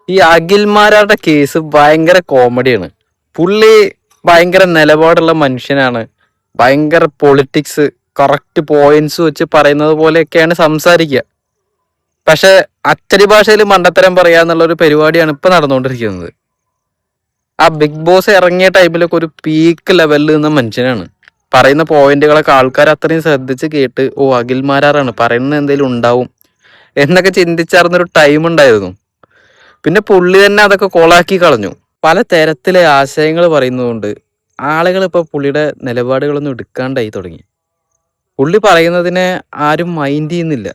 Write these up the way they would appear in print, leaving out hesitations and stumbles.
ഈ അഖിൽമാരാരുടെ കേസ് ഭയങ്കര കോമഡിയാണ്. പുള്ളി ഭയങ്കര നിലപാടുള്ള മനുഷ്യനാണ്. ഭയങ്കര പൊളിറ്റിക്സ് കറക്റ്റ് പോയിന്റ്സ് വെച്ച് പറയുന്നത് പോലെയൊക്കെയാണ് സംസാരിക്കുക. പക്ഷെ അച്ചടി ഭാഷയിൽ മണ്ടത്തരം പറയാന്നുള്ള ഒരു പരിപാടിയാണ് ഇപ്പൊ നടന്നുകൊണ്ടിരിക്കുന്നത്. ആ ബിഗ് ബോസ് ഇറങ്ങിയ ടൈമിലൊക്കെ ഒരു പീക്ക് ലെവലിൽ നിന്ന മനുഷ്യനാണ്. പറയുന്ന പോയിന്റുകളൊക്കെ ആൾക്കാർ അത്രയും ശ്രദ്ധിച്ച് കേട്ട് ഓ അഖിൽമാരാറാണ് പറയുന്നത് എന്തെങ്കിലും ഉണ്ടാവും എന്നൊക്കെ ചിന്തിച്ചറിഞ്ഞൊരു ടൈം ഉണ്ടായിരുന്നു. പിന്നെ പുള്ളി തന്നെ അതൊക്കെ കൊളാക്കി കളഞ്ഞു. പല തരത്തിലെ ആശയങ്ങൾ പറയുന്നതുകൊണ്ട് ആളുകൾ ഇപ്പൊ പുള്ളിയുടെ നിലപാടുകളൊന്നും എടുക്കാണ്ടായി തുടങ്ങി. പുള്ളി പറയുന്നതിനെ ആരും മൈൻഡ് ചെയ്യുന്നില്ല,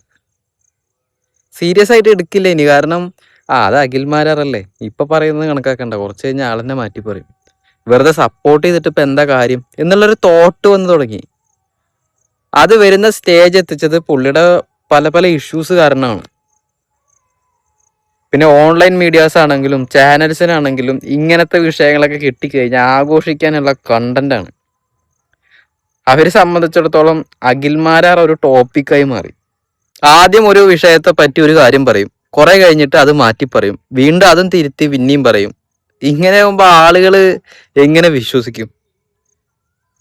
സീരിയസ് ആയിട്ട് എടുക്കില്ല ഇനി. കാരണം അത് അഖിൽമാരല്ലേ ഇപ്പൊ പറയുന്നത് കണക്കാക്കണ്ട, കുറച്ച് കഴിഞ്ഞാൽ ആളെന്നെ മാറ്റി പറയും. വെറുതെ സപ്പോർട്ട് ചെയ്തിട്ട് ഇപ്പൊ എന്താ കാര്യം എന്നുള്ളൊരു തോട്ട് വന്നു തുടങ്ങി. അത് വരുന്ന സ്റ്റേജ് എത്തിച്ചത് പുള്ളിയുടെ പല പല ഇഷ്യൂസ് കാരണമാണ്. പിന്നെ ഓൺലൈൻ മീഡിയാസ് ആണെങ്കിലും ചാനൽസിനാണെങ്കിലും ഇങ്ങനത്തെ വിഷയങ്ങളൊക്കെ കിട്ടിക്കഴിഞ്ഞാൽ ആഘോഷിക്കാനുള്ള കണ്ടന്റ് ആണ്. അവരെ സംബന്ധിച്ചിടത്തോളം അഖിൽമാരാർ ഒരു ടോപ്പിക്കായി മാറി. ആദ്യം ഒരു വിഷയത്തെ പറ്റി ഒരു കാര്യം പറയും, കുറെ കഴിഞ്ഞിട്ട് അത് മാറ്റി പറയും, വീണ്ടും അതും തിരുത്തി പിന്നെയും പറയും. ഇങ്ങനെ ആകുമ്പോ ആളുകള് എങ്ങനെ വിശ്വസിക്കും?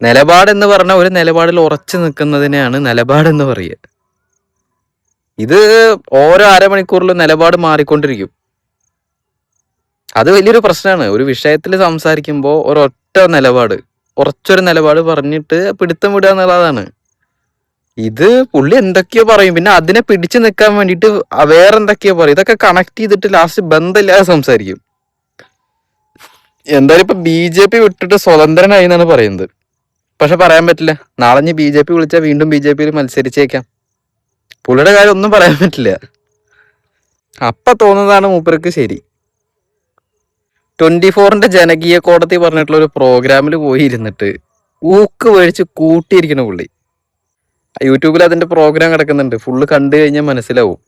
നിലപാടെന്ന് പറഞ്ഞ ഒരു നിലപാടിൽ ഉറച്ചു നിൽക്കുന്നതിനെയാണ് നിലപാടെന്ന് പറയുക. ഇത് ഓരോ അരമണിക്കൂറിലും നിലപാട് മാറിക്കൊണ്ടിരിക്കും. അത് വലിയൊരു പ്രശ്നമാണ്. ഒരു വിഷയത്തിൽ സംസാരിക്കുമ്പോൾ ഒരൊറ്റ നിലപാട്, ഉറച്ചൊരു നിലപാട് പറഞ്ഞിട്ട് പിടുത്തം വിടുക എന്നുള്ളതാണ്. ഇത് പുള്ളി എന്തൊക്കെയോ പറയും, പിന്നെ അതിനെ പിടിച്ചു നിൽക്കാൻ വേണ്ടിയിട്ട് വേറെ എന്തൊക്കെയോ പറയും. ഇതൊക്കെ കണക്ട് ചെയ്തിട്ട് ലാസ്റ്റ് ബന്ധമില്ലാതെ സംസാരിക്കും. എന്തായാലും ഇപ്പൊ BJP വിട്ടിട്ട് സ്വതന്ത്രനായി എന്നാണ് പറയുന്നത്. പക്ഷെ പറയാൻ പറ്റില്ല, നാളെ ഇനി BJP വിളിച്ചാൽ വീണ്ടും BJPയിൽ മത്സരിച്ചേക്കാം. പുള്ളിയുടെ കാര്യം ഒന്നും പറയാൻ പറ്റില്ല. അപ്പൊ തോന്നുന്നതാണ് മൂപ്പർക്ക് ശരി. 24ന്റെ ജനകീയ കോടതി പറഞ്ഞിട്ടുള്ള ഒരു പ്രോഗ്രാമിൽ പോയി ഇരുന്നിട്ട് ഊക്ക് മേടിച്ച് കൂട്ടിയിരിക്കണ പുള്ളി. യൂട്യൂബിൽ അതിന്റെ പ്രോഗ്രാം കിടക്കുന്നുണ്ട്, ഫുള്ള് കണ്ടു കഴിഞ്ഞാൽ മനസ്സിലാവും.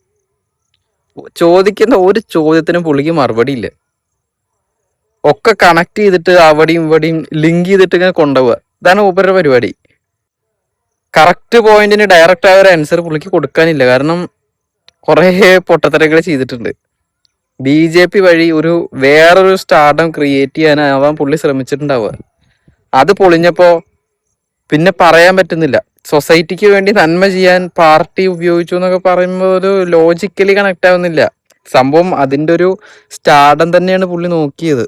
ചോദിക്കുന്ന ഒരു ചോദ്യത്തിനും പുള്ളിക്ക് മറുപടി ഇല്ല. ഒക്കെ കണക്ട് ചെയ്തിട്ട് അവിടെയും ഇവിടെയും ലിങ്ക് ചെയ്തിട്ട് ഇങ്ങനെ കൊണ്ടുപോവുക. ഇതാണ് മൂപ്പരുടെ പരിപാടി. കറക്റ്റ് പോയിന്റിന് ഡയറക്റ്റ് ആയ ഒരു ആൻസർ പുള്ളിക്ക് കൊടുക്കാനില്ല. കാരണം കുറെ പൊട്ടത്തരങ്ങൾ ചെയ്തിട്ടുണ്ട്. BJP വഴി ഒരു വേറൊരു സ്റ്റാർഡം ക്രിയേറ്റ് ചെയ്യാനാവാൻ പുള്ളി ശ്രമിച്ചിട്ടുണ്ടാവുക. അത് പൊളിഞ്ഞപ്പോ പിന്നെ പറയാൻ പറ്റുന്നില്ല. സൊസൈറ്റിക്ക് വേണ്ടി നന്മ ചെയ്യാൻ പാർട്ടി ഉപയോഗിച്ചു എന്നൊക്കെ പറയുമ്പോൾ ഒരു ലോജിക്കലി കണക്ട് ആവുന്നില്ല. സംഭവം അതിന്റെ ഒരു സ്റ്റാർഡം തന്നെയാണ് പുള്ളി നോക്കിയത്.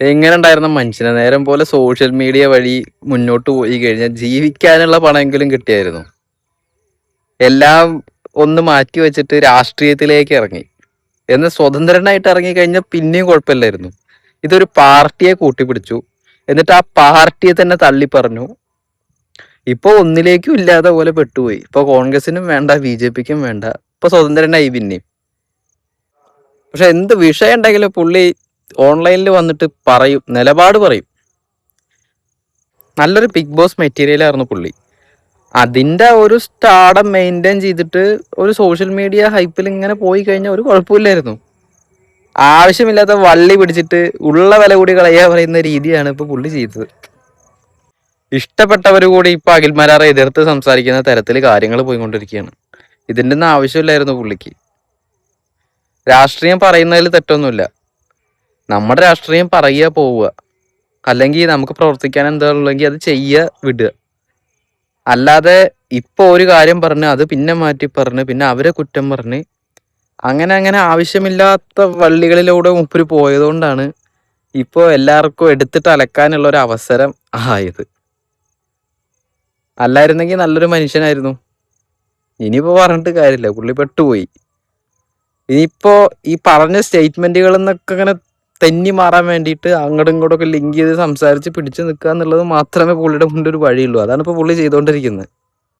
എങ്ങനെ ഉണ്ടായിരുന്ന മനുഷ്യനെ നേരം പോലെ സോഷ്യൽ മീഡിയ വഴി മുന്നോട്ട് പോയി കഴിഞ്ഞാൽ ജീവിക്കാനുള്ള പണമെങ്കിലും കിട്ടിയായിരുന്നു. എല്ലാം ഒന്ന് മാറ്റി വെച്ചിട്ട് രാഷ്ട്രീയത്തിലേക്ക് ഇറങ്ങി. എന്ന് സ്വതന്ത്രനായിട്ട് ഇറങ്ങി കഴിഞ്ഞാൽ പിന്നെയും കുഴപ്പമില്ലായിരുന്നു. ഇതൊരു പാർട്ടിയെ കൂട്ടിപ്പിടിച്ചു, എന്നിട്ട് ആ പാർട്ടിയെ തന്നെ തള്ളി പറഞ്ഞു. ഇപ്പൊ ഒന്നിലേക്കും ഇല്ലാതെ പോലെ പെട്ടുപോയി. ഇപ്പൊ കോൺഗ്രസിനും വേണ്ട, BJPക്കും വേണ്ട, ഇപ്പൊ സ്വതന്ത്രനായി പിന്നെയും. പക്ഷെ എന്ത് വിഷയം ഉണ്ടെങ്കിലും പുള്ളി ഓൺലൈനിൽ വന്നിട്ട് പറയും, നിലപാട് പറയും. നല്ലൊരു ബിഗ് ബോസ് മെറ്റീരിയൽ ആയിരുന്നു പുള്ളി. അതിന്റെ ഒരു സ്റ്റാർഡം മെയിൻറ്റെയിൻ ചെയ്തിട്ട് ഒരു സോഷ്യൽ മീഡിയ ഹൈപ്പിൽ ഇങ്ങനെ പോയി കഴിഞ്ഞാൽ ഒരു കുഴപ്പമില്ലായിരുന്നു. ആവശ്യമില്ലാത്ത വള്ളി പിടിച്ചിട്ട് ഉള്ള വില കൂടി കളയാ പറയുന്ന രീതിയാണ് ഇപ്പൊ പുള്ളി ചെയ്തത്. ഇഷ്ടപ്പെട്ടവർ കൂടി ഇപ്പൊ അഖിൽമാരാറെ എതിർത്ത് സംസാരിക്കുന്ന തരത്തിൽ കാര്യങ്ങൾ പോയിക്കൊണ്ടിരിക്കുകയാണ്. ഇതിന്റെ ഒന്നും ആവശ്യമില്ലായിരുന്നു പുള്ളിക്ക്. രാഷ്ട്രീയം പറയുന്നതിൽ തെറ്റൊന്നുമില്ല. നമ്മുടെ രാഷ്ട്രീയം പറയുക, പോവുക. അല്ലെങ്കിൽ നമുക്ക് പ്രവർത്തിക്കാൻ എന്താ ഉള്ളെങ്കിൽ അത് ചെയ്യുക, വിടുക. അല്ലാതെ ഇപ്പൊ ഒരു കാര്യം പറഞ്ഞ് അത് പിന്നെ മാറ്റി പറഞ്ഞ് പിന്നെ അവരെ കുറ്റം പറഞ്ഞ് അങ്ങനെ അങ്ങനെ ആവശ്യമില്ലാത്ത വള്ളികളിലൂടെ മുപ്പര് പോയതുകൊണ്ടാണ് ഇപ്പോ എല്ലാവർക്കും എടുത്തിട്ട് അലക്കാനുള്ള ഒരു അവസരം ആയത്. അല്ലായിരുന്നെങ്കിൽ നല്ലൊരു മനുഷ്യനായിരുന്നു. ഇനിയിപ്പോ പറഞ്ഞിട്ട് കാര്യമില്ല, പുള്ളി പെട്ടുപോയി. ഇനിയിപ്പോ ഈ പറഞ്ഞ സ്റ്റേറ്റ്മെന്റുകൾ എന്നൊക്കെ ഇങ്ങനെ തെന്നി മാറാൻ വേണ്ടിയിട്ട് അങ്ങോട്ടും ഇങ്ങോട്ടും ഒക്കെ ലിങ്ക് ചെയ്ത് സംസാരിച്ച് പിടിച്ചു നിൽക്കുക എന്നുള്ളത് മാത്രമേ പുള്ളിയുടെ മുന്നിൽ ഒരു വഴിയുള്ളൂ. അതാണ് ഇപ്പൊ പുള്ളി ചെയ്തുകൊണ്ടിരിക്കുന്നത്.